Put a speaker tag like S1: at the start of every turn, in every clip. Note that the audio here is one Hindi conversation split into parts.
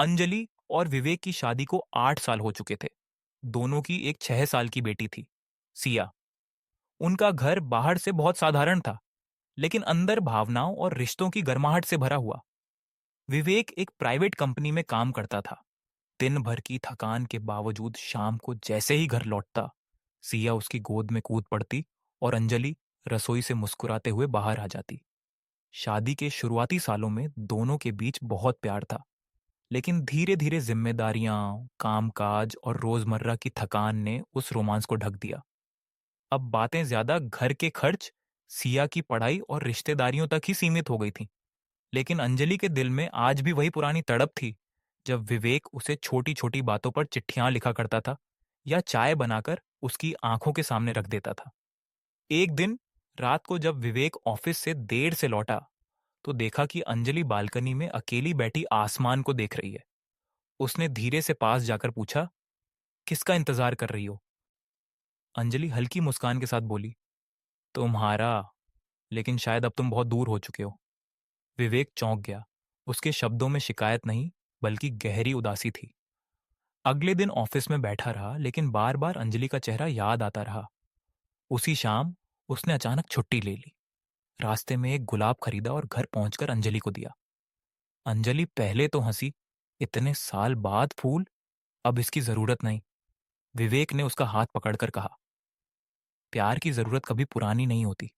S1: अंजलि और विवेक की शादी को 8 साल हो चुके थे। दोनों की एक 6 साल की बेटी थी, सिया। उनका घर बाहर से बहुत साधारण था, लेकिन अंदर भावनाओं और रिश्तों की गर्माहट से भरा हुआ। विवेक एक प्राइवेट कंपनी में काम करता था। दिन भर की थकान के बावजूद शाम को जैसे ही घर लौटता, सिया उसकी गोद में कूद पड़ती और अंजलि रसोई से मुस्कुराते हुए बाहर आ जाती। शादी के शुरुआती सालों में दोनों के बीच बहुत प्यार था, लेकिन धीरे धीरे जिम्मेदारियां, कामकाज और रोजमर्रा की थकान ने उस रोमांस को ढक दिया। अब बातें ज्यादा घर के खर्च, सिया की पढ़ाई और रिश्तेदारियों तक ही सीमित हो गई थी। लेकिन अंजलि के दिल में आज भी वही पुरानी तड़प थी, जब विवेक उसे छोटी छोटी बातों पर चिट्ठियां लिखा करता था या चाय बनाकर उसकी आंखों के सामने रख देता था। एक दिन रात को जब विवेक ऑफिस से देर से लौटा, तो देखा कि अंजलि बालकनी में अकेली बैठी आसमान को देख रही है। उसने धीरे से पास जाकर पूछा, किसका इंतजार कर रही हो? अंजलि हल्की मुस्कान के साथ बोली, तुम्हारा। लेकिन शायद अब तुम बहुत दूर हो चुके हो। विवेक चौंक गया। उसके शब्दों में शिकायत नहीं, बल्कि गहरी उदासी थी। अगले दिन ऑफिस में बैठा रहा, लेकिन बार बार अंजलि का चेहरा याद आता रहा। उसी शाम उसने अचानक छुट्टी ले ली। रास्ते में एक गुलाब खरीदा और घर पहुंचकर अंजलि को दिया। अंजलि पहले तो हंसी, इतने साल बाद फूल, अब इसकी जरूरत नहीं। विवेक ने उसका हाथ पकड़कर कहा, प्यार की जरूरत कभी पुरानी नहीं होती।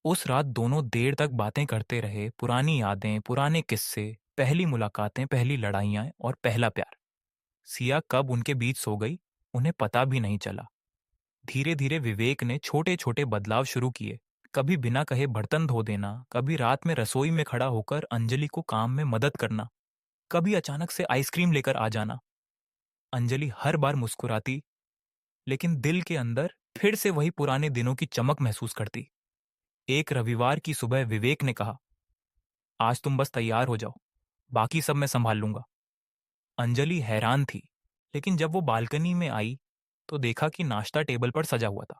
S1: उस रात दोनों देर तक बातें करते रहे, पुरानी यादें, पुराने किस्से, पहली मुलाकातें, पहली लड़ाइयां और पहला प्यार। सिया कब उनके बीच सो गई, उन्हें पता भी नहीं चला। धीरे धीरे विवेक ने छोटे छोटे बदलाव शुरू किए। कभी बिना कहे बर्तन धो देना, कभी रात में रसोई में खड़ा होकर अंजलि को काम में मदद करना, कभी अचानक से आइसक्रीम लेकर आ जाना। अंजलि हर बार मुस्कुराती, लेकिन दिल के अंदर फिर से वही पुराने दिनों की चमक महसूस करती। एक रविवार की सुबह विवेक ने कहा, आज तुम बस तैयार हो जाओ, बाकी सब मैं संभाल लूंगा। अंजलि हैरान थी, लेकिन जब वो बालकनी में आई, तो देखा कि नाश्ता टेबल पर सजा हुआ था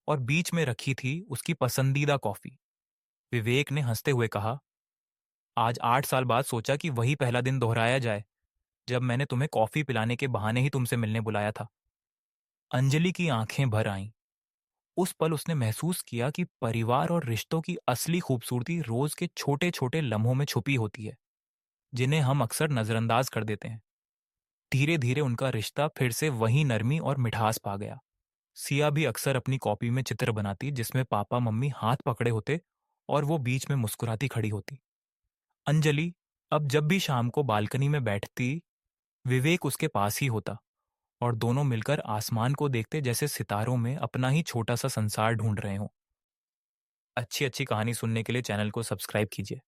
S1: और बीच में रखी थी उसकी पसंदीदा कॉफी। विवेक ने हंसते हुए कहा, आज 8 साल बाद सोचा कि वही पहला दिन दोहराया जाए, जब मैंने तुम्हें कॉफी पिलाने के बहाने ही तुमसे मिलने बुलाया था। अंजलि की आंखें भर आईं। उस पल उसने महसूस किया कि परिवार और रिश्तों की असली खूबसूरती रोज के छोटे छोटे लम्हों में छुपी होती है, जिन्हें हम अक्सर नजरअंदाज कर देते हैं। धीरे धीरे उनका रिश्ता फिर से वही नरमी और मिठास पा गया। सिया भी अक्सर अपनी कॉपी में चित्र बनाती, जिसमें पापा मम्मी हाथ पकड़े होते और वो बीच में मुस्कुराती खड़ी होती। अंजलि अब जब भी शाम को बालकनी में बैठती, विवेक उसके पास ही होता और दोनों मिलकर आसमान को देखते, जैसे सितारों में अपना ही छोटा सा संसार ढूंढ रहे हों। अच्छी अच्छी कहानी सुनने के लिए चैनल को सब्सक्राइब कीजिए।